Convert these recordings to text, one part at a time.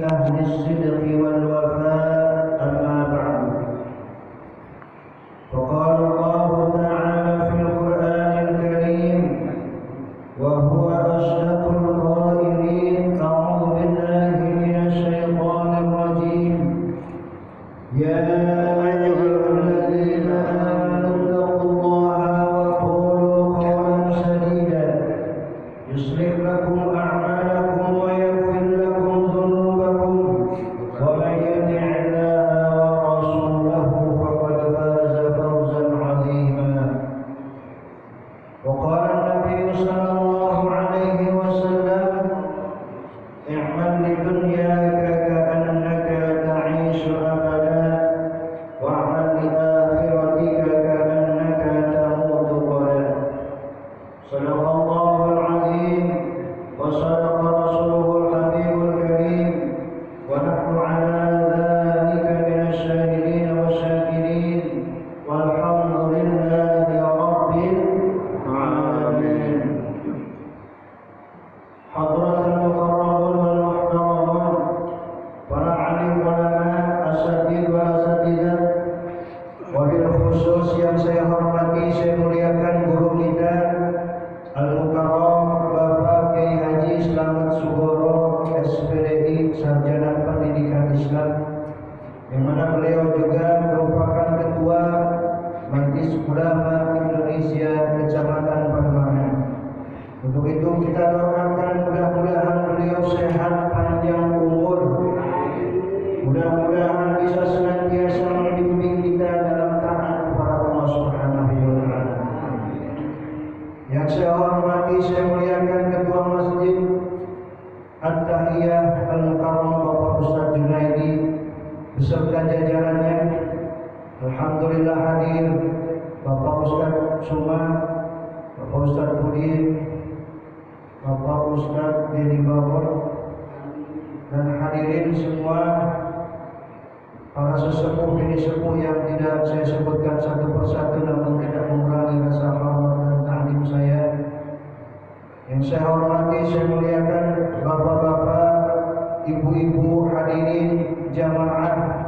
أهل الصدق والوفاء أما بعد فقال الله تعالى في القرآن الكريم وهو أصدق القائلين أعوذ بالله من الشيطان الرجيم يا أيها الذين آمنوا اتقوا الله وقولوا قولا سديدا يصلح لكم أعمالكم ويغفر لكم ذنوبكم ومن يطع الله ورسوله فقد فاز فوزا عظيما وقال النبي صلى الله عليه وسلم اعمل لدنياك كأنك تعيش أبدا واعمل لآخرتك كأنك تموت غدا صدق الله العظيم وصدق رسوله الحبيب الكريم ونحن على ذلك من الشاهدين والشاكرين والحمد لله رب العالمين. حضرة المكرمون والمحترمون para alim ulama asatidz wal asatidzah, wabil khusus yang saya hormati, saya muliakan guru kita Al-Mukarram Bapak Kiai Haji Slamet Sugoro SPDI Sarjana Pendidikan Islam, yang mana beliau juga merupakan Ketua Majelis Ulama Indonesia Kecamatan Pademangan. Untuk itu kita doakan mudah-mudahan beliau sehat panjang umur, mudah-mudahan bisa senantiasa membimbing kita dalam taat kepada Allah Subhanahu wa taala. Yang saya hormati, saya muliakan Ketua Masjid At-Tahiyah Al-Mukarram Bapak Ustaz Junaidi beserta jajarannya. Alhamdulillah hadir Bapak Ustaz Suma, Bapak Ustaz Budi, Bapak Ustaz Dedi Babur, dan hadirin semua para sesepuh ini sepuh yang tidak saya sebutkan satu persatu namun tidak mengurangi rasa hormat dan takdim saya. Yang saya hormati, saya muliakan bapak-bapak, ibu-ibu, hadirin jamaah.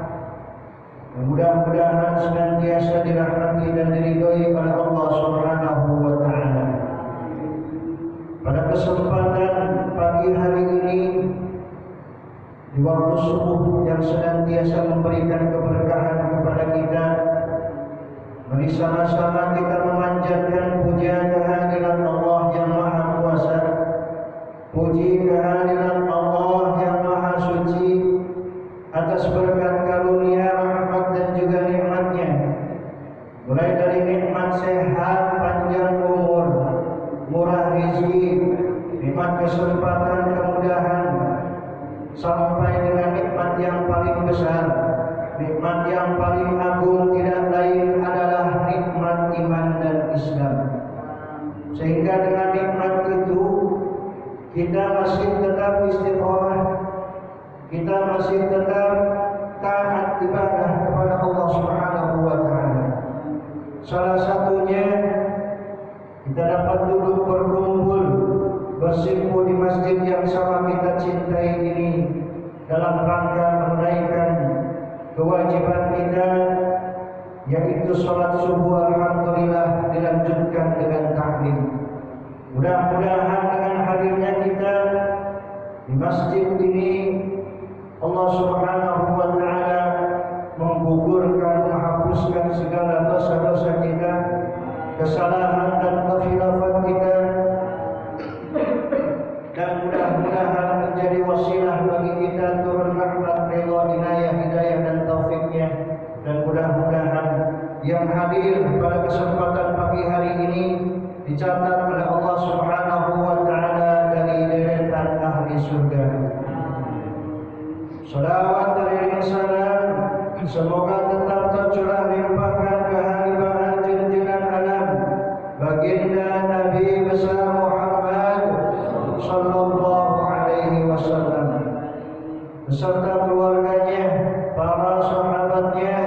Mudah-mudahan senantiasa dirahmati dan diridhoi oleh Allah Subhanahu wa taala. Pada kesempatan pagi hari ini di waktu subuh yang senantiasa memberikan keberkahan kepada kita, mari sama-sama kita memanjatkan puja kehadirat Allah yang Maha Kuasa, puji kehadirat Allah yang Maha Suci atas berkat karunia, rahmat dan juga nikmatnya, mulai dari nikmat sehat, panjang umur, murah rezeki, nikmat kesempatan, kemudahan, sampai dengan nikmat yang paling besar, nikmat yang paling agung tidak lain adalah nikmat iman dan Islam. Sehingga dengan nikmat itu kita masih tetap istiqomah, kita masih tetap taat ibadah kepada Allah Subhanahu wa taala. Salah satunya kita dapat duduk berkumpul bersimpuh di masjid yang sama kita cintai ini dalam rangka menunaikan kewajiban kita, yaitu sholat subuh. Alhamdulillah dilanjutkan dengan taklim. Mudah-mudahan dengan hadirnya kita di masjid ini Allah Subhanahu wa taala menggugurkan, menghapuskan segala dosa-dosa kita, kesalahan dan kekhilafan kita, dan mudah-mudahan menjadi wasilah bagi kita turun rahmat, ridha, inayah, hidayah dan taufiknya. Dan mudah-mudahan yang hadir pada kesempatan pagi hari ini dicatat oleh Allah Subhanahu wa taala dari deretan ahli surga. Salawat dan salam semoga tetap tercurah limpahkan kehadiran junjungan alam baginda Nabi besar Muhammad sallallahu alaihi wasallam beserta keluarganya, para sahabatnya,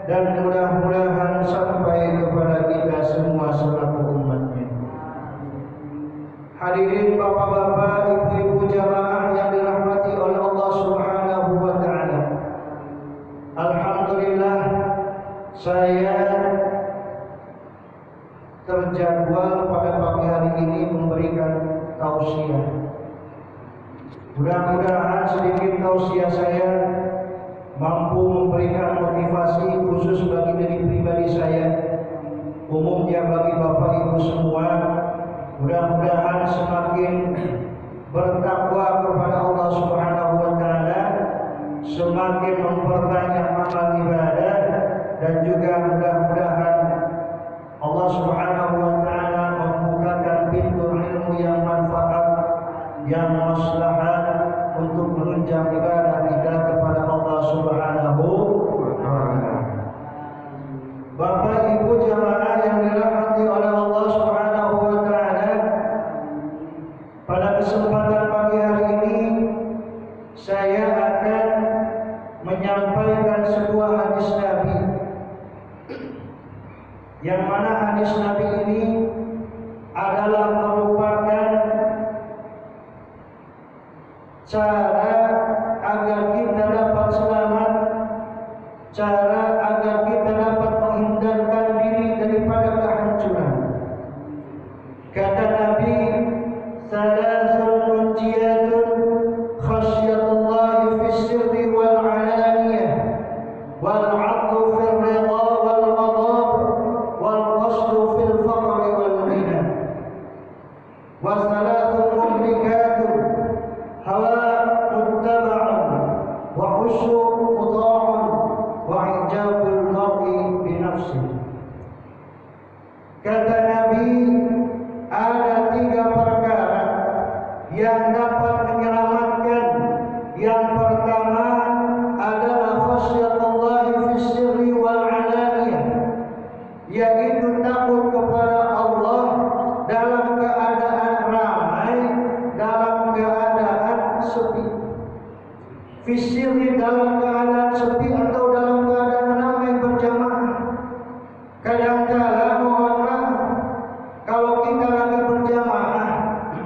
dan mudah-mudahan sampai kepada kita semua selaku umatnya. Hadirin bapak-bapak, ibu-ibu jamaah yang dirahmati oleh Allah Subhanahu tausiah. Mudah-mudahan sedikit tausiah saya mampu memberikan motivasi khusus bagi diri pribadi saya, umumnya bagi Bapak Ibu semua. Mudah-mudahan semakin bertakwa kepada Allah Subhanahu wa taala, semakin memperbanyak amal ibadah, dan juga mudah-mudahan Allah Subhanahu wa taala membukakan pintu ilmu yang manfaat, yang maslahat untuk menunjang ibadah kita kepada Allah Subhanahu wa taala. Bapak Ibu jamaah yang dirahmati oleh Allah Subhanahu wa taala, pada kesempatan pagi hari ini saya akan menyampaikan sebuah hadis Nabi, yang mana hadis Nabi ini adalah merupakan cara agar kita dapat selamat, cara agar kita dapat menghindarkan diri daripada kehancuran. Kata Nabi, "Salasun munjiyatun khasyatullahi fis sirri wal alaniyah wal 'adlu fil ridha wal ghadab wal qasdu fil faqri wal ghina wa salatun muhlikatun hawa muttaba'un wa khusyu muta'un wa ijabul mar'i bi nafsihi." Kata Nabi, ada 3 perkara yang dapat menyelamatkan. Yang pertama adalah khasyatullahi fis sirri wal alaniyah, yaitu takut kepada Allah dalam keadaan ramai, dalam keadaan sepi. Fis sirri dalam keadaan sepi atau dalam keadaan ramai berjamaah. Kadang-kala mohon maaf, kalau kita lagi berjamaah,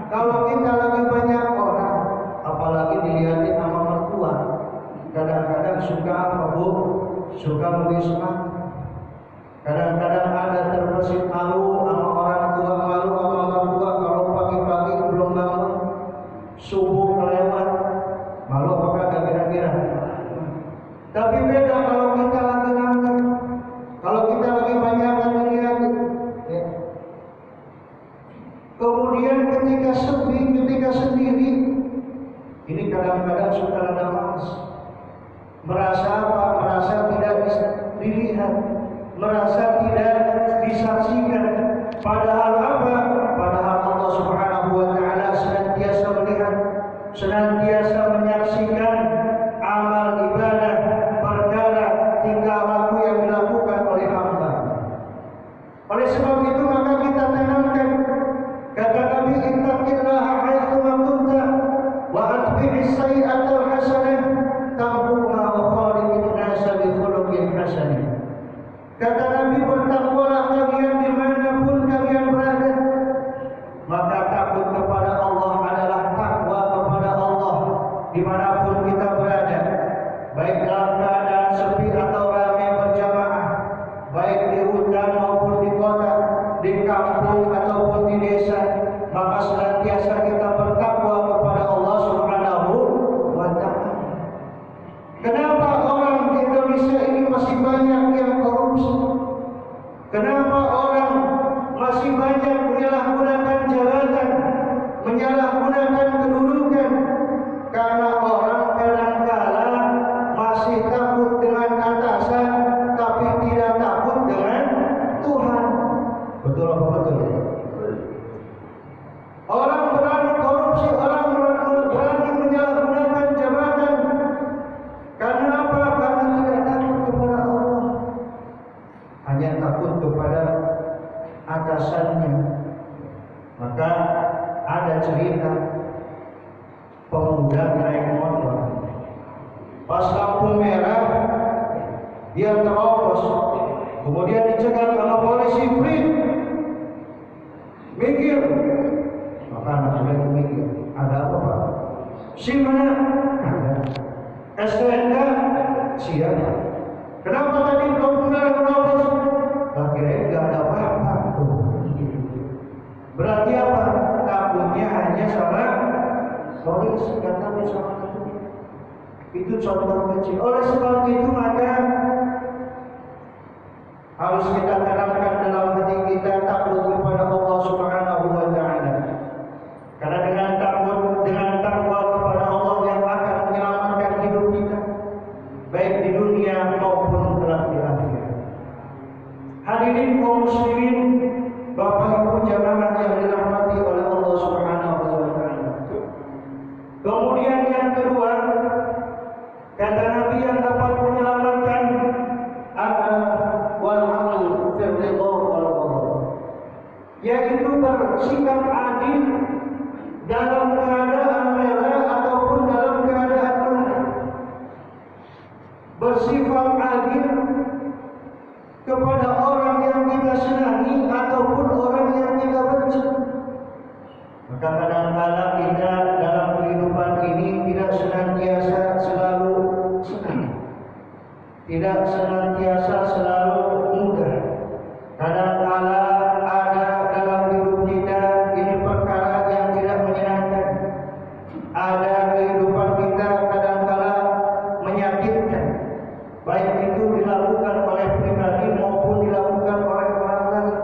kalau kita lagi banyak orang, apalagi dilihatin sama mertua, kadang-kadang suka apa Bu? Suka mengismah. Kadang-kadang ada terbesit malu sama orang tua, malu sama mertua kalau pagi-pagi belum bangun, subuh kelewat, malu apa kagak kira-kira? Tapi beda kalau kita lagi nangkep, kalau kita lagi banyak dilihat, ya. Kemudian ketika sepi, ketika sendiri, ini kadang-kadang suka ada malas. Merasa apa? Merasa tidak dilihat, merasa tidak disaksikan. Padahal apa? Padahal Allah Subhanahu wa taala senantiasa melihat, senantiasa menyaksikan amal ibadah, perkara tingkah laku yang dilakukan oleh hamba. Oleh sebab itu maka kita tanamkan, kata Nabi, ittaqillaha haitsu ma kunta wa atbi'is sayyi'atal hasanah tamhuha wa khaliqin nasa bi khuluqin hasanah. Kata Nabi, bertakwalah kalian dimanapun kalian berada. Maka takut kepada Allah adalah takwa kepada Allah dimanapun kita berada, baik dalam keadaan sepi atau ramai berjamaah, baik di hutan maupun di kota, di kampung ataupun di desa. Maka senantiasa kita bertakwa kepada Allah Subhanahu wa taala. Kenapa orang di Indonesia ini masih banyak yang korupsi? Kenapa orang masih banyak menyalahgunakan jabatan, menyalahgunakan kedudukan? Karena orang kadang-kala masih takut dengan atasan, tapi tidak takut dengan Tuhan. Betul apa betul? Orang berani korupsi, orang berani menyalahgunakan jabatan. Karena apa? Karena tidak takut kepada Allah, hanya takut kepada atasannya. Maka ada cerita pemuda naik motor, pas lampu merah dia terobos, kemudian dicegat sama polisi, "Brit, minggir." Maka anak saya mikir, ada apa Pak? SIM mana? Ada. STNK? Siapa? Kenapa tadi kau menerobos? Akhirnya nggak ada apa-apa tuh. Berarti apa? Takutnya hanya sama story katanya sama itu contoh kecil. Oleh sebab itu maka harus kita tanamkan dalam hati kita takut kepada Allah Subhanahu wa taala. Karena dengan takwa kepada Allah yang akan menyelamatkan hidup kita baik di dunia maupun kelak di akhirat. Hadirin kaum muslimin, Bapak Ibu jamaah yang dirahmati oleh Allah Subhanahu wa taala. Kemudian yang kedua, kata Nabi yang dapat menyelamatkan adalah wal amal fil ridha wal qadar, yaitu bersikap adil dalam keadaan rela ataupun dalam keadaan benar. Bersifat adil kepada orang yang kita senangi ataupun orang yang kita benci. Maka kadang-kala kita dalam kehidupan ini tidak senantiasa selalu senang, tidak senantiasa selalu mudah. Kadang-kala ada dalam hidup kita ini perkara yang tidak menyenangkan. Ada kehidupan kita kadang-kala menyakitkan, baik itu dilakukan oleh pribadi maupun dilakukan oleh orang lain.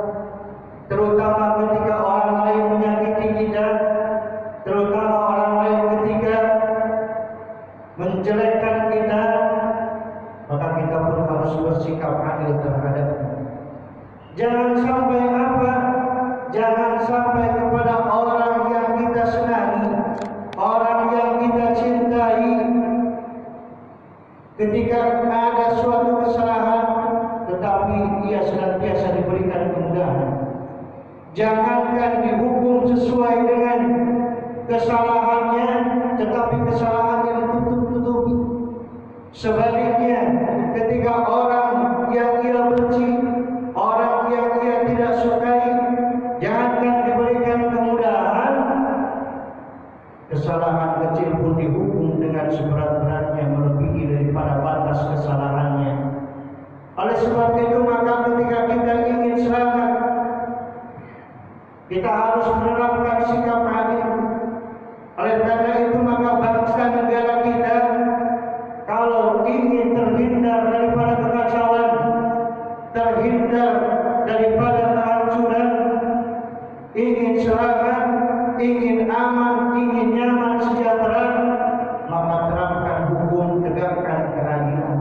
Terutama ketika orang lain menyakiti kita, terutama orang lain ketika menjelekkan kita, maka kita pun harus bersikap adil terhadapnya. Jangan sampai apa? Jangan sampai kepada orang yang kita senangi, orang yang kita cintai, ketika ada suatu kesalahan, tetapi ia senantiasa diberikan kemudahan. Jangankan dihukum sesuai dengan kesalahannya, tetapi kesalahannya ditutup-tutupi. Sebaliknya, ketika orang yang ia benci, orang yang ia tidak sukai, jangankan diberikan kemudahan, kesalahan kecil pun dihukum dengan seberat-beratnya, melebihi daripada batas kesalahannya. Oleh sebab itu maka ketika kita ingin selamat, kita harus menerapkan sikap adil. Oleh karena itu maka bangsa negara kita kalau ingin terhindar daripada kekacauan, terhindar daripada kehancuran, ingin selamat, ingin aman, ingin nyaman, sejahtera, maka terapkan hukum, tegakkan keadilan.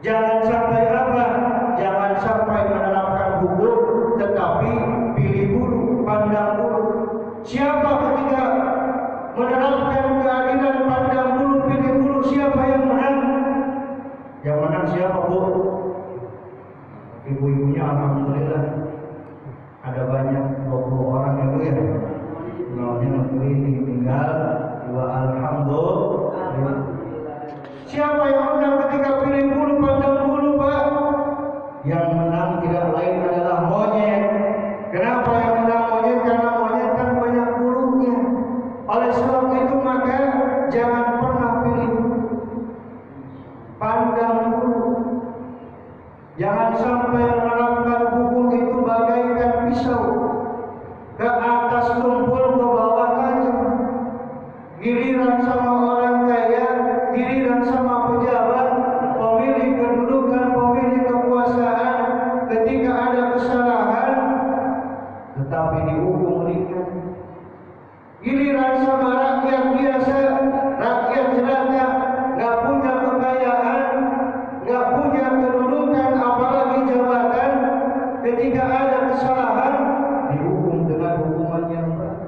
Jangan sampai apa? Jangan sampai menerapkan hukum tetapi pilih bulu, pandang bulu. Siapa ketika menerapkan keadilan, pandang bulu, pilih bulu, siapa yang menang? Yang menang siapa, Bu? Ibu-ibunya alhamdulillah ada banyak 20 orang ya, Bu ya. Namanya negeri ini tinggal dua, alhamdulillah. Siapa yang menang ketika pilih bulu, pandang bulu, Pak? Yang menang tidak lain adalah monyet. Kenapa yang menang monyet? Karena monyet kan banyak bulunya. Oleh sebab itu maka jangan pernah pilih bulu, pandang bulu. Jangan sampai menerapkan hukum itu bagaikan pisau, ke atas tumpul, ke bawah tajam. Giliran sama orang kaya, giliran sama pejabat, pemilik kedudukan, pemilik kekuasaan, ketika ada kesalahan tetapi dihukum ringan. Giliran sama rakyat biasa, rakyat jelata, nggak punya kekayaan, nggak punya kedudukan, apalagi jabatan, ketika ada kesalahan dihukum dengan hukuman yang berat.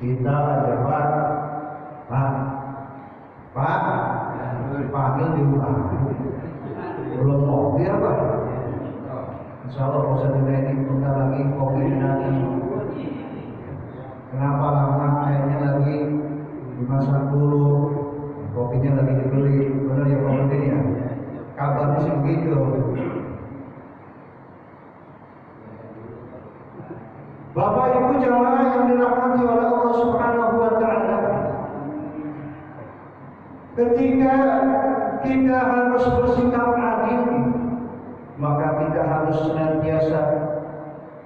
Kita ada Pak, panggil diulang. Belum kopi apa? Insya Allah Ustaz ini bentar lagi kopi nanti. Kenapa lama? Kayaknya lagi dimasak dulu, kopinya lagi dibeli. Benar ya Pak Udin ya? Kabarnya sih begitu. Bapak Ibu jamaah yang dirahmati oleh Allah Subhanahu wa taala, ketika kita harus bersikap adil, maka kita harus senantiasa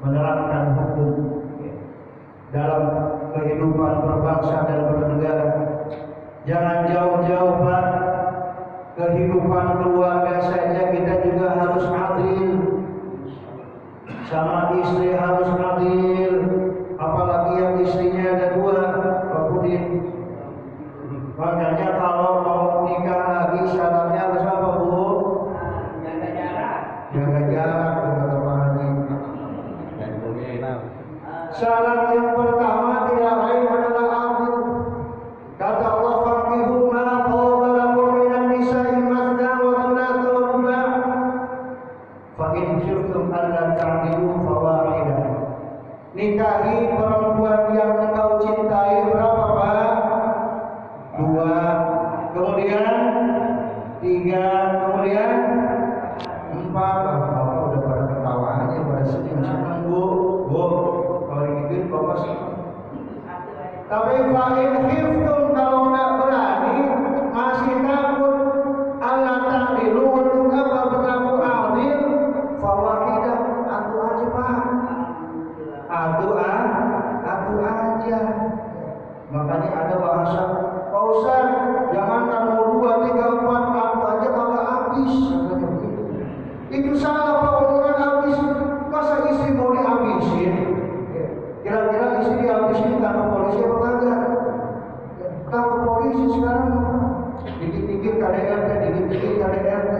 menerapkan hukum dalam kehidupan berbangsa dan bernegara. Jangan jauh-jauh Pak, kehidupan keluarga saja kita juga harus adil. Sama istri harus adil, apalagi yang istrinya ada dua, Pak Pudin. Makanya kalau mau nikah lagi syaratnya harus apa Bu? Jaga jarak. Jaga jarak, kata Pak Haji. Syarat yang pertama tidak lain adalah adil. Kata Allah, "Faqihu ma qaba lakum minan nisa'i masna wa thulatha wa ruba'. Fa in khiftum alla ta'dilu fawahidah." Nikahi perempuan yang engkau cintai berapa Pak? 2, kemudian 3, kemudian 4. Bapak udah pada ketawa aja, pada senang-senang Bu. Kalau digituin Bapak sih. Tapi fa'in khiftum, kalau nggak berani, masih takut, Allah ta'dilu, untuk apa berlaku adil, fawahidah, atu aja Pak. Atu aja. Makanya ada bahasa, Pak Ustaz, jangan kamu 2, 3, 4, atu aja kalau habis. Itu salah Pak, omongan habis. Masa istri mau dihabisin? Kira-kira istri dihabisin karena polisi apa kagak? Kalau polisi sekarang dikit-dikit KDRT, dikit-dikit KDRT.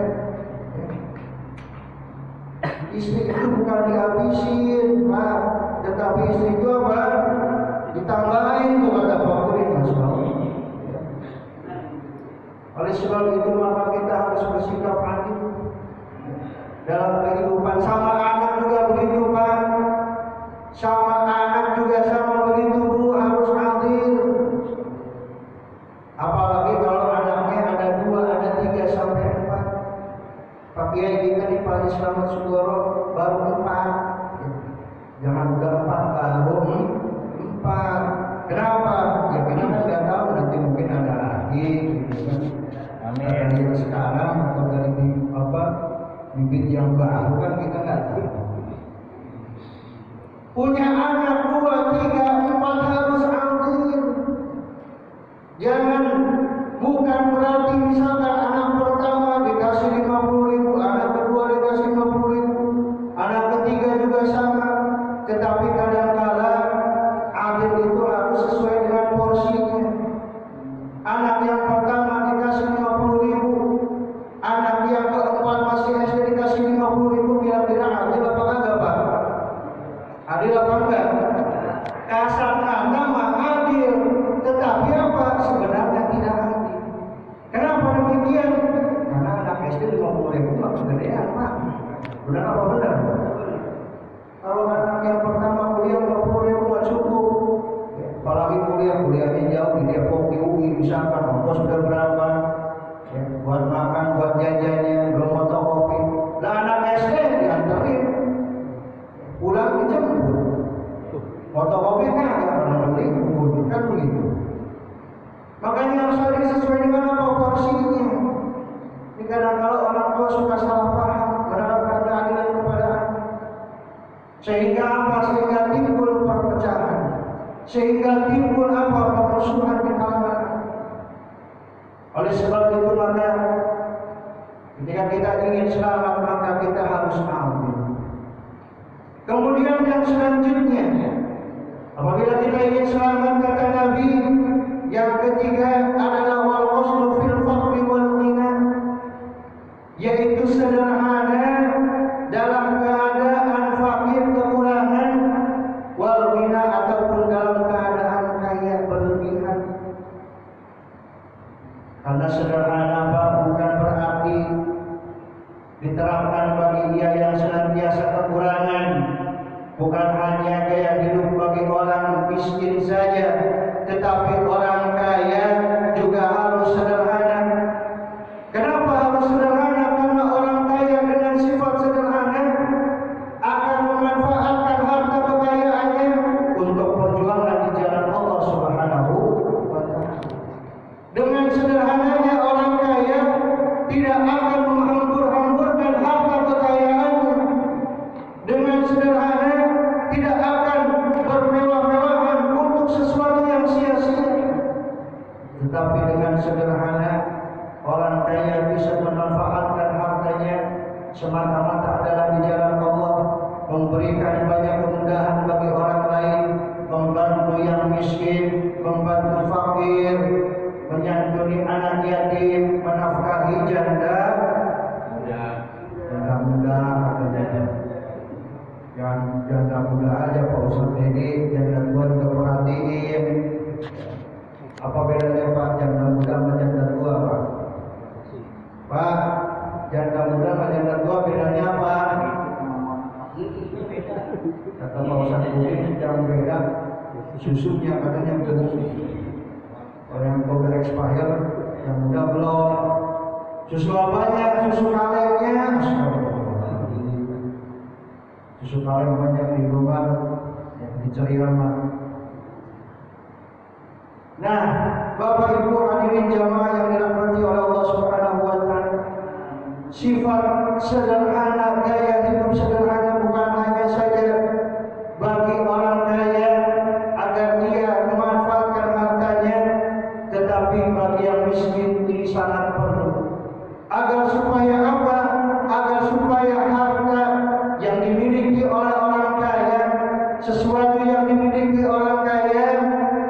Istri itu bukan dihabisin Pak, tetapi istri itu apa? Ditambahin tuh kata Pak Pudin, Mas Pak. Oleh sebab itu maka kita harus bersikap adil dalam kehidupan. Sama anak juga begitu Pak, sama anak juga sama begitu Bu, harus adil. Apalagi kalau anaknya ada 2, ada 3 sampai 4. Pak Kiai kita di Paris Slamet Sugoro baru 4. Jangan udah 4, baru 4. Kenapa? Ya kita kan nggak tahu, nanti mungkin ada lagi gitu kan. Dari yang sekarang atau dari bibit yang baru kan kita nggak tahu. Punya anak 2, 3, 4 harus adil. Jangan, bukan berarti misalkan anak pertama dikasih 50.000, anak kedua dikasih 50.000, anak ketiga juga sama. Tetapi kadang-kala adil itu harus sesuai dengan porsinya. Anak yang pertama dikasih 50.000, anak yang keempat masih SD dikasih 50.000, kira-kira adil apa enggak Pak? Adil apa enggak? Kasar kata mah adil, tetapi apa? Sebenarnya tidak adil. Kenapa demikian? Karena anak SD 50.000 mah kegedean Pak. Benar apa benar? Kalau anak yang pertama kuliah 50.000 mah cukup. Apalagi kuliahnya jauh di Depok, di UI misalkan, ongkos sudah berapa? Ya, buat makan, buat jajannya, belum fotokopi. Lah anak SD diantarin, pulang dijemput. Fotokopi kan agak pernah beli, kan begitu. Makanya harus ada sesuai dengan apa porsinya. Ini kadang-kadang orang tua suka salah paham, menerapkan keadilan kepada anak. Sehingga apa? Sehingga timbul perpecahan. Sehingga timbul apa? Permusuhan di kalangan. Oleh sebab itu maka ketika kita ingin selamat maka kita harus adil. Kemudian yang selanjutnya, apabila kita ingin selamat kata Nabi, yang ketiga adalah wal qasdu fil faqri wal ghina, yaitu sederhana dalam keadaan fakir kekurangan, wal ghina ataupun dalam keadaan kaya berlebihan. Karena sederhana Pak bukan berarti diterapkan bagi dia yang senantiasa kekurangan, bukan hanya gaya hidup bagi orang miskin saja, tetapi orang kaya juga harus sederhana. Kenapa harus sederhana? Karena orang kaya dengan sifat sederhana akan memanfaatkan harta kekayaannya untuk perjuangan di jalan Allah Subhanahu wa Ta'ala. Dengan sederhananya orang kaya tidak akan menghambur-hamburkan harta kekayaannya. Dengan sederhana tidak akan bermewah-mewahan untuk sesuatu sederhana. Orang kaya bisa memanfaatkan hartanya semata-mata adalah di jalan Allah, memberikan banyak kemudahan bagi orang lain, membantu yang miskin, membantu fakir, menyantuni anak yatim, menafkahi janda muda katanya. Yang janda muda aja Pak Ustadz ini, janda tua juga perhatiin. Apa bedanya Pak janda muda sama janda tua Pak? Pak, janda muda sama janda tua bedanya apa? Kata Pak Ustadz ini yang beda susunya katanya belum. Kalau yang udah expired, yang muda belum. Susu apanya? Susu kalengnya. Susu kaleng banyak di luar, yang dicari lama. Nah, Bapak Ibu hadirin jamaah yang dirahmati oleh Allah Subhanahu wa taala, sifat sederhana, gaya hidup sederhana bukan hanya saja bagi orang kaya agar dia memanfaatkan hartanya, tetapi bagi yang miskin ini sangat perlu. Agar supaya apa? Agar supaya harta yang dimiliki oleh orang kaya, sesuatu yang dimiliki orang kaya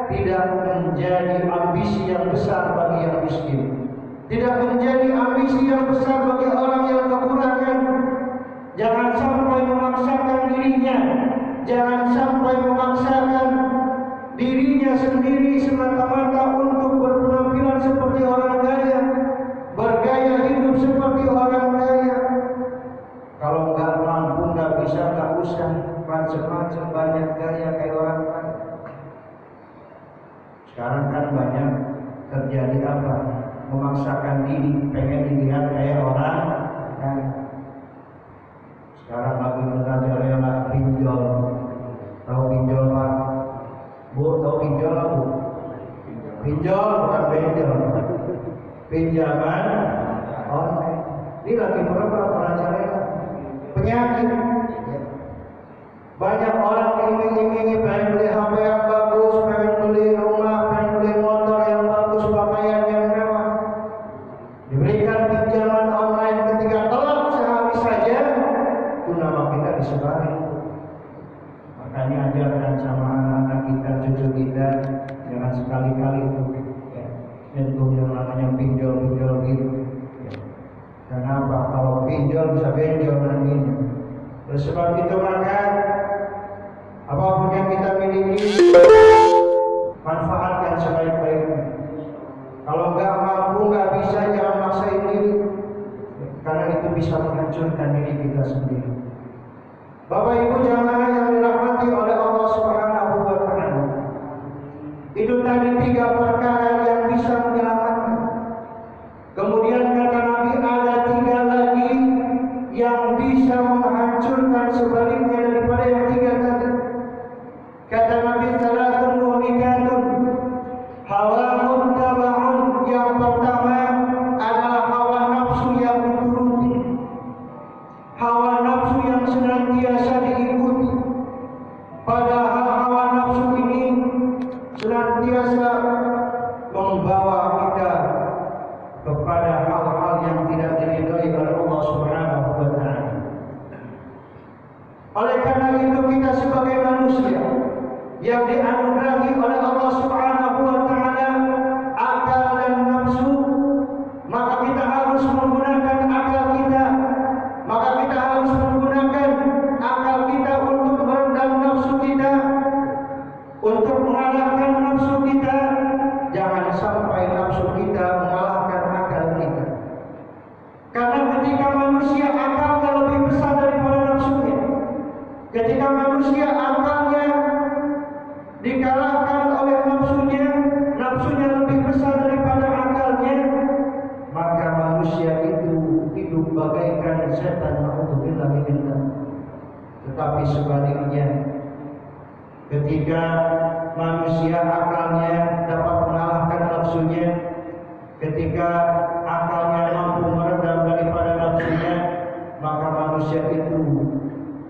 tidak menjadi ambisi yang besar bagi yang miskin, tidak menjadi ambisi yang besar bagi orang yang kekurangan. Jangan sampai memaksakan dirinya, jangan sampai memaksakan dirinya sendiri semata-mata untuk berpenampilan seperti orang kaya, bergaya hidup seperti orang kaya. Kalau nggak mampu, nggak bisa, nggak usah macam-macam banyak gaya kayak orang kaya. Sekarang kan banyak terjadi apa? Memaksakan diri, pengen dilihat kayak orang kaya. Sekarang lagi merajalela pinjol. Tahu pinjol Pak? Bu, tahu pinjol apa Bu? Pinjol bukan pinjol. Pinjaman online. Ini lagi berapa merajalela? Penyakit. Banyak orang iming-imingi pengen beli HP yang bagus, pengen beli rumah, pengen beli motor yang bagus, pakaian yang mewah. Diberikan pinjaman online, ketika telat sehari saja, itu nama kita disebarin. Makanya ajarkan sama anak-anak kita, cucu kita, jangan sekali-kali itu nyentuh yang namanya pinjol-pinjol gitu. Kenapa? Kalau pinjol bisa benjol nantinya. Oleh sebab itu maka apapun yang kita miliki, manfaatkan sebaik-baiknya. Kalau nggak mampu, nggak bisa, jangan maksain diri, karena itu bisa menghancurkan diri kita sendiri. Bapak Ibu jamaah yang dirahmati oleh Allah Subhanahu wa taala, itu tadi 3 perkara yang bisa menyelamatkan. Kemudian kata Nabi ada 3 lagi yang bisa menghancurkan sebaliknya daripada yang 3 tadi. Kata Nabi salatun muhlikatun, hawa muttaba'un. Yang pertama adalah hawa nafsu yang dituruti, hawa nafsu yang senantiasa diikuti. Padahal hawa nafsu ini senantiasa membawa kita kepada hal-hal yang tidak diridhai oleh Allah Subhanahu wa taala. Oleh karena itu kita sebagai manusia yang dianugerahi oleh Allah Subhanahu wa taala akal dan nafsu, maka kita harus menggunakan akal kita, maka kita harus menggunakan akal kita untuk meredam nafsu kita, untuk mengalahkan nafsu kita. Jangan sampai nafsu kita mengalahkan akal kita. Karena ketika manusia akalnya lebih besar daripada nafsunya, ketika manusia akalnya dikalahkan oleh nafsunya, nafsunya lebih besar daripada akalnya, maka manusia itu hidup bagaikan setan, na'udzubillah minzalik. Tetapi sebaliknya, ketika manusia akalnya dapat mengalahkan nafsunya, ketika akalnya mampu meredam daripada nafsunya, maka manusia itu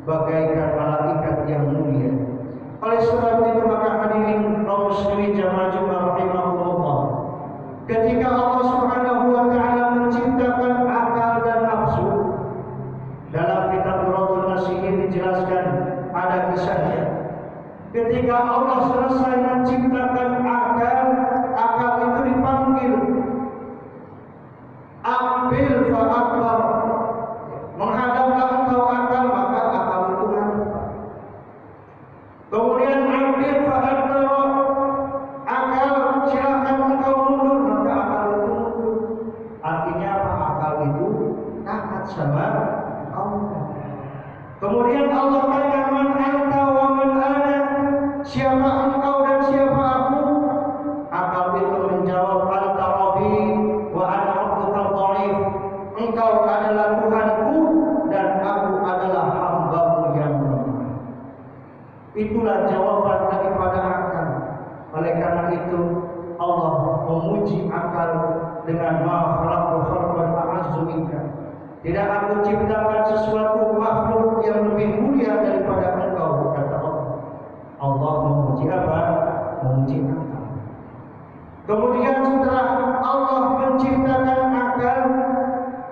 bagaikan malaikat yang mulia. Oleh sebab itu maka hadirin kaum muslimin jamaah Jumat rahimahullah, Ketika Allah Subhanahu wa taala menciptakan akal dan nafsu, dalam kitab Nurul Nasihin dijelaskan ada kisahnya. Ketika Allah selesai menciptakan akal, akal itu dipanggil Aqbil fa akbar. Menghadaplah engkau akal, maka akal itu menghadap. Kemudian Aqbil fa akbar. Akal silakan engkau mundur, maka akal itu mundur. Artinya apa? Akal itu taat sama Allah. Kemudian Allah tanya, man anta wa man ana, siapa engkau dan siapa aku? Akal itu menjawab, anta rabbi wa ana abduka dhaif. Engkau adalah Tuhanku dan aku adalah hamba-Mu yang lemah. Itulah jawaban daripada akal. Oleh karena itu Allah memuji akal dengan ma khalaqtu khalqan a'azzu minka. Tidak aku ciptakan sesuatu makhluk yang lebih mulia daripada engkau, kata Allah. Allah memuji apa? Memuji akal. Kemudian setelah Allah menciptakan akal,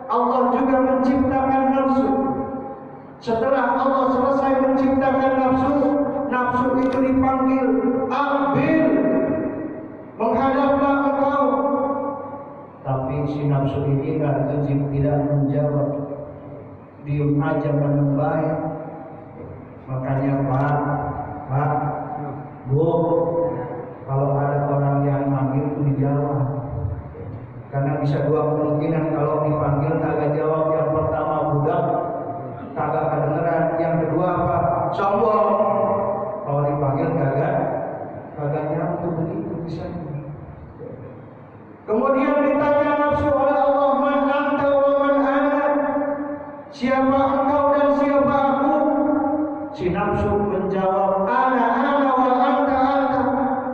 Allah juga menciptakan nafsu. Setelah Allah selesai menciptakan nafsu, nafsu itu dipanggil Aqbil, menghadaplah engkau. Tapi si nafsu ini tidak menjawab, diam aja menembai. Makanya Pak, Bu, kalau ada orang yang manggil itu dijawab. Karena bisa dua kemungkinan, kalau dipanggil kagak jawab, yang pertama budak, kagak kedengeran, yang kedua apa? Sombong. Kalau dipanggil kagak nyambung, begitu bisa. Kemudian ditanya nafsu oleh Allah, man anta wa man ana, siapa engkau dan siapa aku? Si nafsu menjawab, ana wa anta,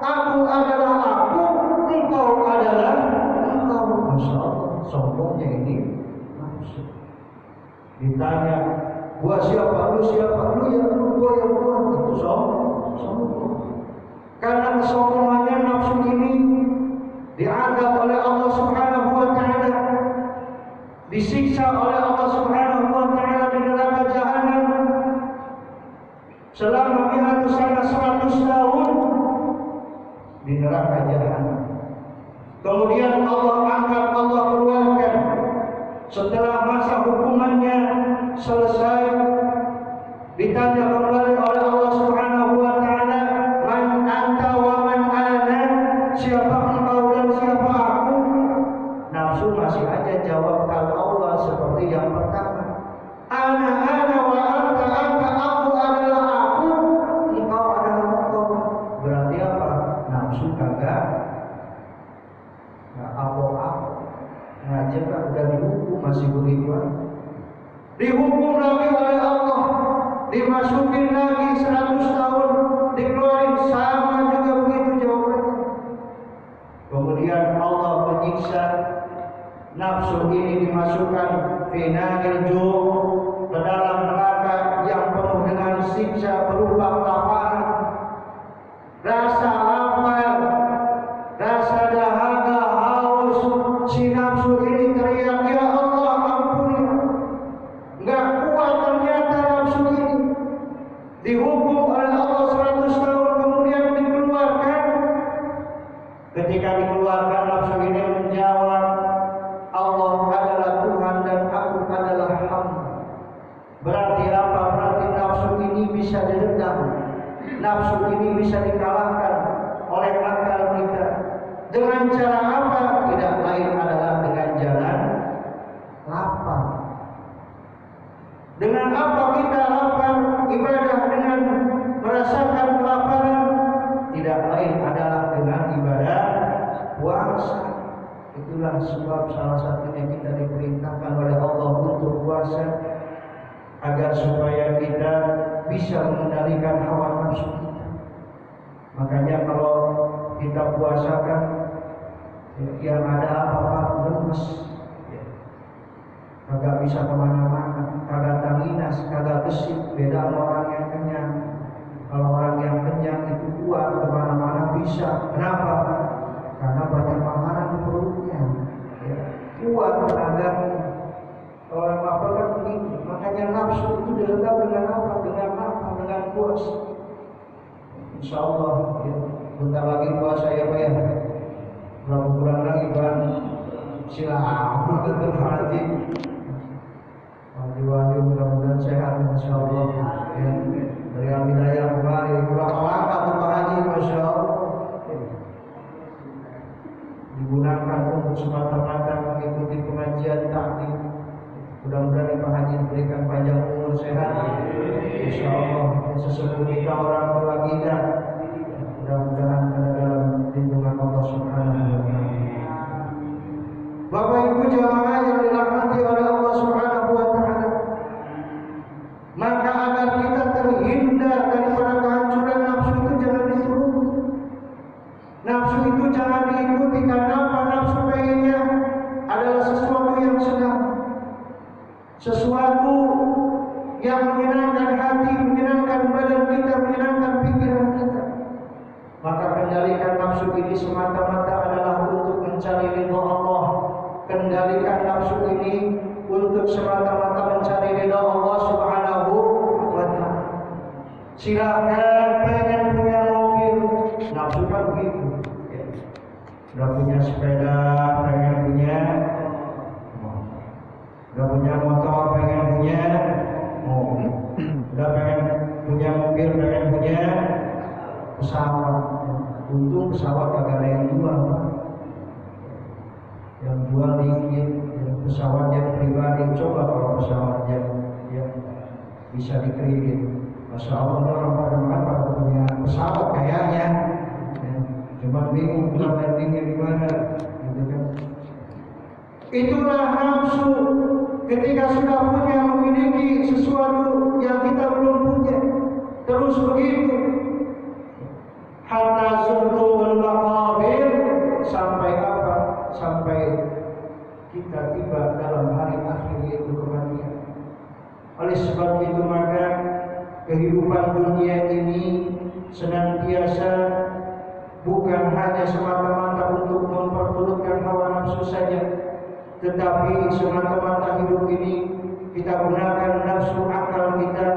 aku adalah aku, engkau adalah engkau. Masya Allah, sombongnya ini nafsu. Ditanya, gua siapa, lu siapa, lu ya lu, gua ya gua, itu sombong. Karena kesombongannya nafsu ini diadab oleh Allah Subhanahu wa taala, disiksa oleh Allah Subhanahu wa taala di neraka jahanam selama 100 tahun di neraka jahanam. Kemudian Allah angkat, Allah keluarkan setelah masa hukumannya selesai. Ditanya kembali oleh Allah Subhanahu wa taala, man anta wa man ana, siapa engkau dan siapa aku? Nafsu masih aja jawab kalau Allah seperti yang pertama, ana wa anta, aku adalah aku, engkau adalah engkau. Berarti apa? Nafsu kagak apa-apa. Ngajar udah dihukum masih begitu aja. Dihukum lagi oleh Allah, dimasukin lagi 100 tahun, dikeluarin, sama juga begitu jawabannya. Kemudian Allah menyiksa nafsu ini, dimasukkan finalil ju', ke dalam neraka yang penuh dengan siksa berupa kelaparan, rasa lapar, rasa dahaga, haus. Si nafsu ini teriak, ya Allah ampuni. Enggak kuat ternyata nafsu ini. Dihukum oleh Allah 100 tahun, kemudian dikeluarkan. Ketika dikeluarkan, nafsu ini menjawab, Allah adalah Tuhan dan aku adalah hamba. Berarti apa? Berarti nafsu ini bisa diredam, nafsu ini bisa dikalahkan oleh akal kita. Dengan cara apa? Tidak lain adalah dengan jalan lapar. Dengan apa kita lapar? Ibadah dengan merasakan kelaparan. Tidak lain adalah dengan ibadah puasa. Itulah sebab salah satunya kita diperintahkan oleh Allah untuk puasa, agar supaya kita bisa mengendalikan hawa nafsu kita. Makanya kalau kita puasakan, yang ada apa-apa lemes, kagak bisa kemana-mana, kagak tanginas, kagak gesit. Beda sama orang yang kenyang. Kalau orang yang kenyang itu kuat kemana-mana bisa. Kenapa? Karena banyak makanan di perut. tetap dengan apa? Dengan puasa. Insya Allah ya. Bentar lagi puasa ya Pak ya. Berapa bulan lagi Pak? Silakan tetap haji. Wali-wali mudah-mudahan sehat Insya Allah ya. Dari Al-Hidayah kemari berapa langkah tuh Pak Haji Masya Allah. Digunakan untuk semata-mata mengikuti pengajian taklim. Mudah-mudahan Pak Haji diberikan panjang umur sehat. Insya Allah sesepuh kita orang tua kita. Mudah-mudahan ada dalam lindungan Allah Subhanahu wa Ta'ala. Bapak Ibu jamaah yang dirahmati oleh Allah Subhanahu wa Ta'ala, maka agar kita terhindar daripada kehancuran nafsu itu jangan dituruti. Nafsu itu jangan diikuti karena apa? Nafsu pengennya adalah sesuatu yang sedang, sesuatu yang menyenangkan hati, menyenangkan badan kita, menyenangkan pikiran kita. Maka kendalikan nafsu ini semata-mata adalah untuk mencari ridha Allah. Kendalikan nafsu ini untuk semata-mata mencari ridha Allah Subhanahu wa Ta'ala. Silakan pengen punya mobil, nafsu kan begitu. Udah punya sepeda, pengen punya. Udah punya motor, pengen punya mobil. Udah pengen punya mobil, pengen punya pesawat. Untung pesawat kagak ada yang jual. Yang jual dikit, yang pesawat yang pribadi. Coba kalau pesawat yang bisa dikredit, Masya Allah orang pada punya pesawat kayaknya. Cuma bingung bukan landingnya di mana, gitu kan? Itulah nafsu. Ketika sudah punya memiliki sesuatu yang kita belum punya, terus begitu. Hatta zurtul maqabir, sampai apa? Sampai kita tiba dalam hari akhir yaitu kematian. Oleh sebab itu maka kehidupan dunia ini senantiasa bukan hanya semata-mata untuk memperturutkan hawa nafsu saja, tetapi semata-mata hidup ini kita gunakan nafsu akal kita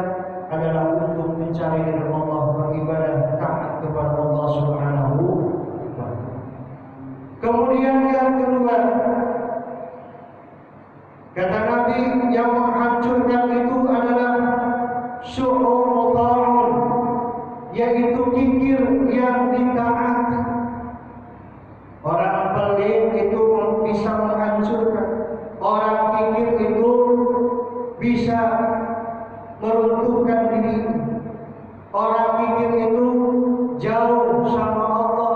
adalah untuk mencari ridha Allah, beribadah taat kepada Allah Subhanahu wa Ta'ala. Kemudian yang kedua, kata Nabi, yang menghancurkan itu adalah syu'ur muta'un, yaitu kikir yang ditaati. Orang pelit itu bisa menghancurkan. Orang kikir itu bisa meruntuhkan diri. Orang kikir itu jauh sama Allah,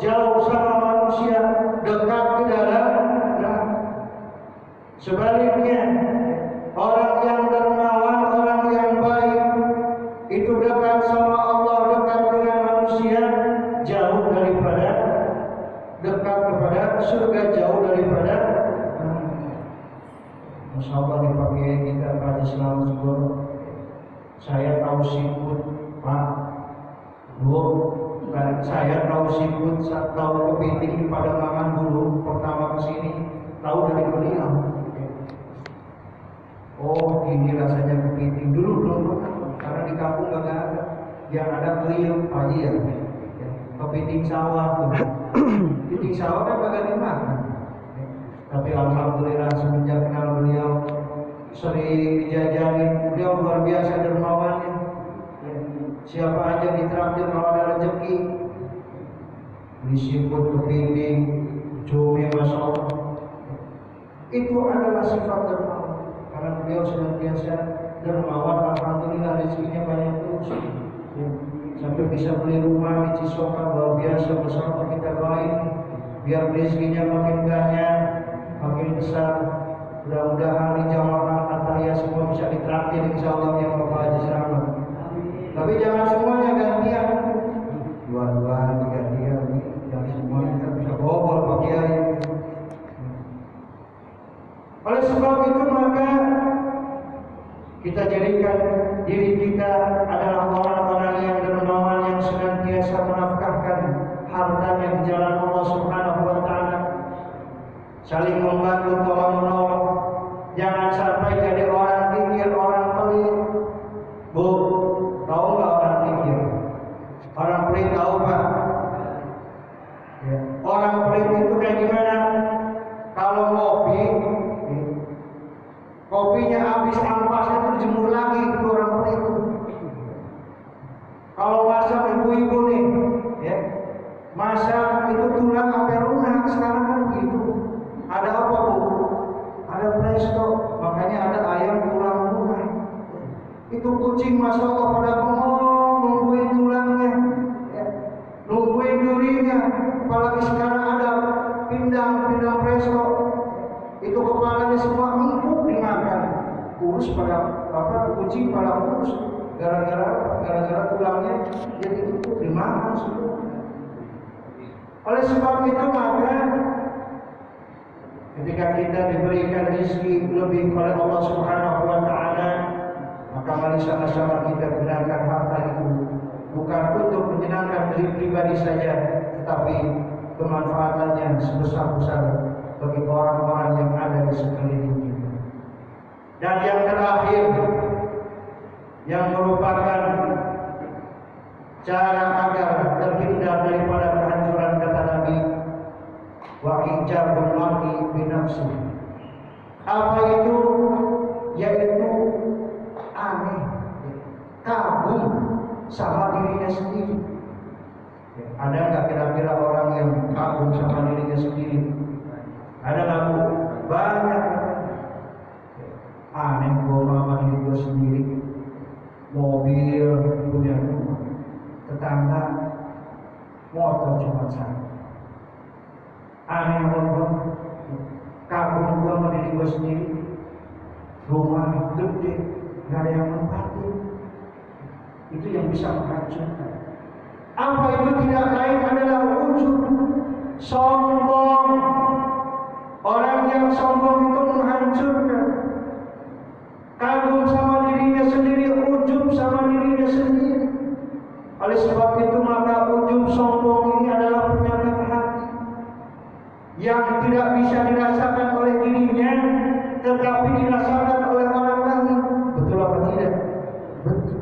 jauh sama manusia, dekat ke dalam neraka. Sebaliknya, orang yang dermawan, orang yang baik itu dekat sama Allah, dekat dengan manusia, jauh daripada, dekat kepada surga, jauh daripada. Masya Allah dipakai kita pada selama sebulan. Saya tahu siput, Pak, Bu, saya tahu siput, tahu kepiting pada makan dulu pertama kesini, tahu dari beliau. Oh, ini rasanya kepiting dulu belum pernah, karena di kampung gak ada. Yang ada beliau, pagi ya, kepiting sawah. Kepiting sawah kan kagak dimakan. Tapi alhamdulillah semenjak kenal beliau, sering dijajarin, beliau luar biasa dermawannya. Siapa aja ditraktir kalau ada rezeki, disebut kepiting, cumi, Masya Allah. Itu adalah sifat dermawan. Karena beliau senantiasa dermawan, alhamdulillah rezekinya banyak terus. Sampai bisa beli rumah di Cisokan, luar biasa bersama kita doain biar rezekinya makin banyak, makin besar. Mudah-mudahan di jamaah Ataya semua bisa ditraktir insyaallah yang Bapak Haji Selamat. Tapi jangan semuanya gantian, dua-dua, tiga-tiga, jangan semuanya kita bisa bobol Pak Kiai. Oleh sebab itu maka kita jadikan diri kita adalah orang-orang yang dermawan, yang senantiasa menafkahkan hartanya di jalan Allah Subhanahu wa Ta'ala, saling membantu, tolong menolong. Jangan sampai jadi orang kikir, orang pelit. Bu, tahu nggak orang kikir? Orang pelit tahu Pak? Ya. Orang pelit itu kayak gimana? Kalau kopinya habis ampasnya itu dijemur lagi, itu orang pelit itu. Kalau masak ibu-ibu nih, ya, masak itu tulang sampai lunak, sekarang kan begitu. Ada apa Bu? Ada presto, makanya ada ayam tulang lunak. Itu kucing masya Allah pada bengong nungguin tulangnya, ya, nungguin durinya. Apalagi sekarang ada pindang presto, itu kepalanya semua empuk dimakan. Kurus pada kucing pada kurus. Gara-gara tulangnya jadi itu dimakan semua. Oleh sebab itu maka ketika kita diberikan rezeki lebih oleh Allah Subhanahu wa taala, maka mari sama-sama kita gunakan harta itu bukan untuk menyenangkan diri pribadi saja, tetapi kemanfaatannya sebesar-besar bagi orang-orang yang ada di sekeliling kita. Dan yang terakhir, yang merupakan cara agar terhindar daripada kehancuran, kata Nabi, wa ijabul mar'i bi nafsi. Apa itu? Yaitu aneh, kagum sama dirinya sendiri. Ada nggak kira-kira orang yang kagum sama dirinya sendiri? Ada nggak Bu? Banyak. Aneh gua sama diri gua sendiri. Mobil punya rumah, tetangga motor cuma satu. Aneh banget, kagum gua sama diri gua sendiri. Rumah gede, nggak ada yang menempatin. Itu yang bisa menghancurkan. Apa itu? Tidak lain adalah ujub, sombong. Orang yang sombong itu menghancurkan. Kagum sama dirinya sendiri, ujub sama dirinya sendiri. Oleh sebab itu maka ujub sombong ini adalah penyakit hati yang tidak bisa dirasakan oleh dirinya, tetapi dirasakan oleh orang lain. Betul apa tidak? Betul.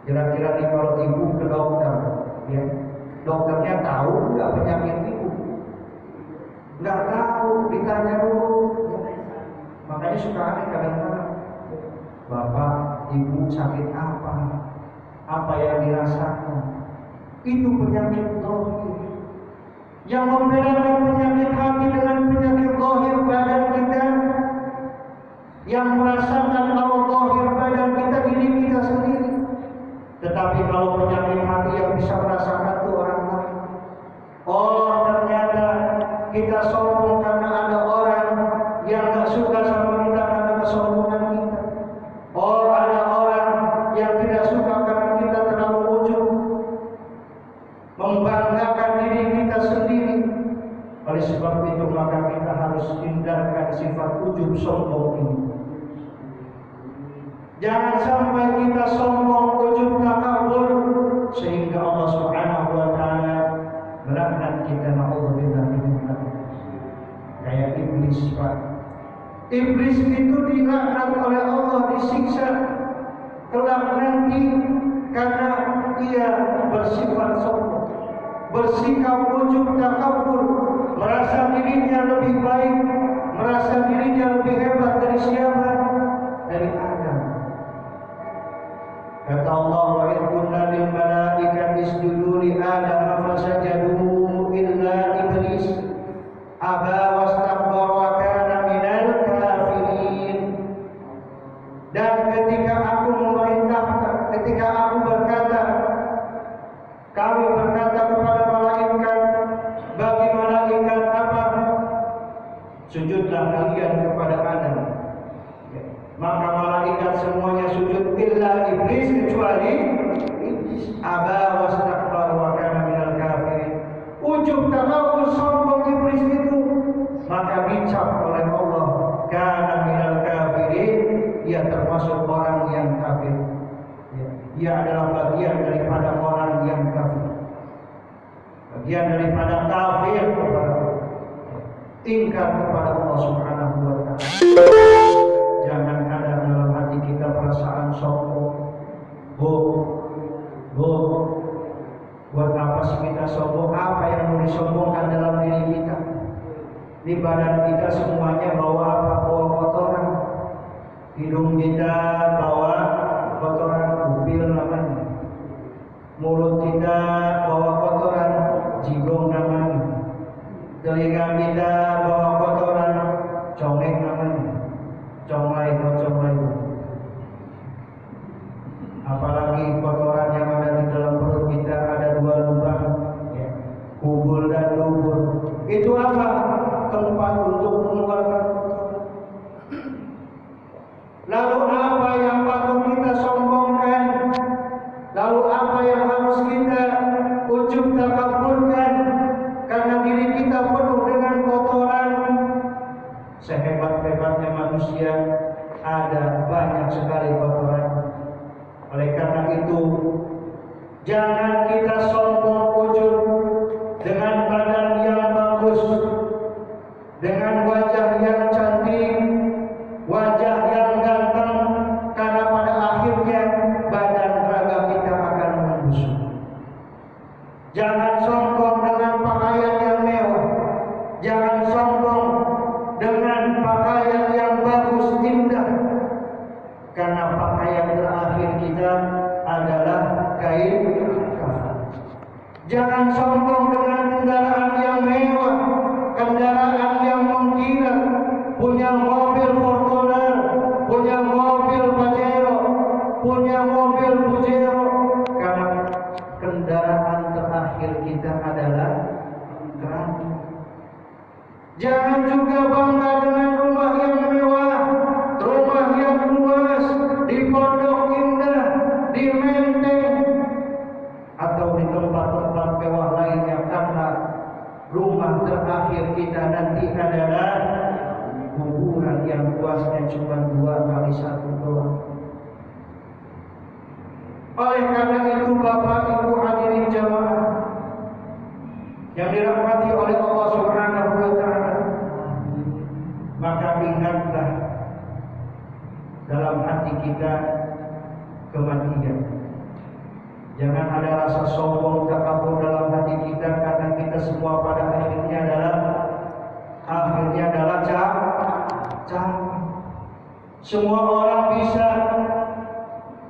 Kira-kira nih kalau ibu ke dokter, ya, dokternya tahu nggak penyakit ibu? Nggak tahu, ditanya dulu. Ya. Makanya suka aneh kadang-kadang. Bapak, ibu sakit apa? Apa yang dirasakan? Itu penyakit zahir. Yang membedakan penyakit hati dengan penyakit zahir badan kita, yang merasakan kalau zahir badan kita diri kita sendiri. Tetapi kalau penyakit hati yang bisa merasakan itu orang lain. Oh, ternyata kita sombong karena ada orang yang gak suka sama kita karena kesombongan kita. Oh, ada orang yang tidak suka karena kita terlalu ujub, membanggakan diri kita sendiri. Oleh sebab itu maka kita harus hindarkan sifat ujub sombong ini. Jangan sampai kita sombong, ujub, takabur, sehingga Allah Subhanahu wa taala melaknat kita. Na'udzubillah min dzalik. Kayak iblis, Pak. Iblis itu dilaknat oleh Allah, disiksa kelak nanti karena ia bersifat sombong, bersikap ujub, takabur, merasa dirinya lebih baik, merasa dirinya lebih hebat dari siapa? Dari Adam. Kata Allah, wa idh qulna lil malaikati isjudu li Adam fasajadu illa iblis aba wastakbara wa kana minal kafirin. Dan ketika aku memerintahkan, ketika aku berkata, kami berkata kepada malaikat, bagi malaikat apa? Sujudlah kalian kepada Adam. Maka malaikat semuanya sujud illa iblis, kecuali iblis. Aba wastakbara wa kana minal kafirin. Ujub, takabur, sombong iblis itu maka dicap oleh Allah, kana minal kafirin, ia termasuk orang yang kafir. Ia adalah bagian daripada orang yang kafir, bagian daripada kafir kepada Allah, ingkar kepada Allah Subhanahu wa taala. Jangan ada dalam hati kita perasaan Ini badan kita semuanya bawa apa? Bawa kotoran. Hidung kita bawa kotoran, upil namanya. Mulut kita bawa kotoran, jigong namanya. Telinga kita bawa kotoran, congek namanya. Conglai. Apalagi kotoran yang ada di dalam perut kita, ada 2 lubang, ya. Kubur dan dubur. Itu apa? Tempat untuk mengeluarkan kotoran. Lalu apa yang patut kita sombongkan? Lalu apa yang harus kita ujub takabburkan? Karena diri kita penuh dengan kotoran. Sehebat-hebatnya manusia, ada banyak sekali kotoran. Oleh karena itu, jangan kita sombong ujub dengan badan yang bagus, dengan wajah yang cantik, wajah yang ganteng, karena pada akhirnya badan raga kita akan membusuk. Jangan sombong dengan pakaian yang mewah, jangan sombong dengan pakaian yang bagus, indah, karena pakaian terakhir kita adalah kain kafan. Jangan sombong dengan kendaraan yang mewah, kendaraan yang mengkilat, punya mobil Fortuner, punya mobil Pajero, punya mobil Pujero, karena kendaraan terakhir kita adalah neraka. Jangan juga bangga dengan rumah yang mewah, rumah yang luas, di Pondok Indah, di Menteng, atau di tempat-tempat mewah lainnya, karena rumah terakhir kita nanti adalah kuburan yang luasnya cuma 2x1 doang. Oleh karena itu, Bapak Ibu hadirin jamaah yang dirahmati oleh Allah Subhanahu wa taala, maka ingatlah dalam hati kita kematian. Jangan ada rasa sombong takabur dalam hati kita, karena kita semua pada akhirnya adalah capek. Semua orang bisa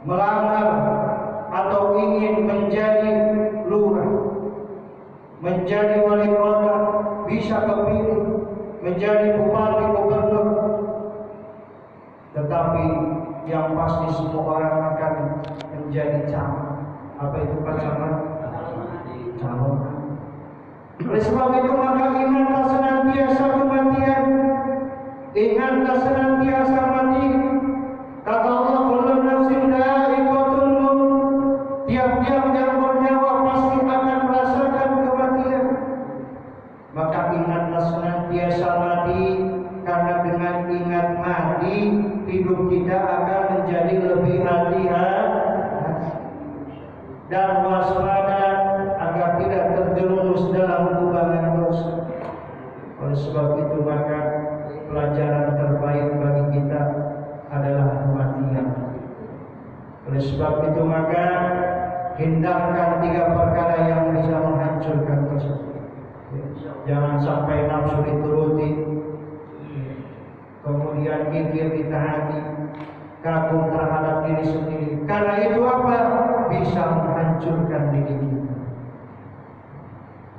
melamar atau ingin menjadi lurah, menjadi wali kota, bisa kepilih menjadi bupati, gubernur. Tetapi yang pasti semua orang akan menjadi camat. Apa itu Pak Camat? Calon. Oleh sebab itu, maka ingatlah senantiasa kematian, ingatlah senantiasa mati. Kata Allah, kullu nafsin dha'iqatul maut. Tiap-tiap yang bernyawa pasti akan merasakan kematian. Maka ingatlah senantiasa mati, karena dengan ingat mati, hidup kita akan menjadi lebih hati-hati dan waspada agar tidak terjerumus dalam kubangan dosa. Oleh sebab itu, maka pelajaran terbaik bagi kita adalah kematian. Oleh sebab itu, maka hindarkan 3 perkara yang bisa menghancurkan dosa. Jangan sampai nafsu dituruti, kemudian kikir ditaati, kagum terhadap diri sendiri. Karena itu apa? Bisa menghancurkan diri kita.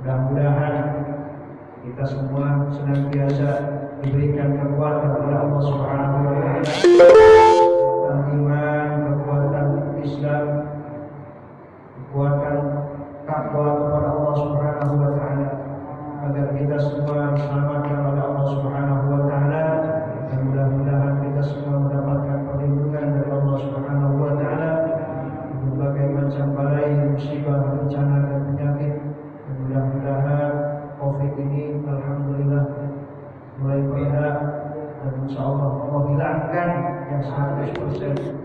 Mudah-mudahan kita semua senantiasa diberikan kekuatan oleh Allah Subhanahu wa taala, kekuatan iman, kekuatan Islam, kekuatan takwa kepada Allah Subhanahu wa taala, agar kita semua diselamatkan oleh Allah Subhanahu wa taala, dan mudah-mudahan kita semua mendapatkan perlindungan dari Allah Subhanahu wa taala berbagai macam balai, musibah, bencana dan penyakit. Dan mudah-mudahan Covid ini alhamdulillah mulai berhenti, dan insyaallah Allah hilangkan yang 100%,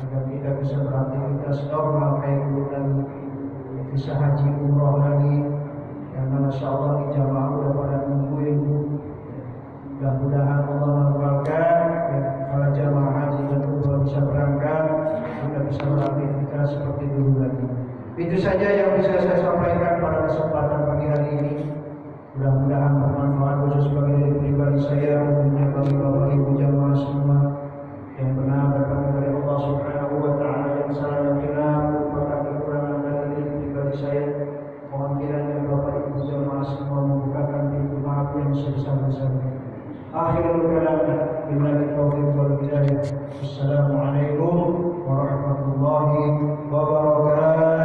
agar kita bisa beraktivitas normal kayak dulu lagi, bisa haji umroh lagi, yang mana insyaallah di jamaah udah pada nungguin. Mudah-mudahan Allah mengumpulkan para jamaah haji dan umroh bisa berangkat, kita bisa beraktivitas seperti dulu lagi. Itu saja yang bisa saya sampaikan pada kesempatan pagi hari ini. Mudah-mudahan bermanfaat khusus bagi Akhirul kalam, billahi taufiq wal hidayah. Assalamualaikum warahmatullahi wabarakatuh.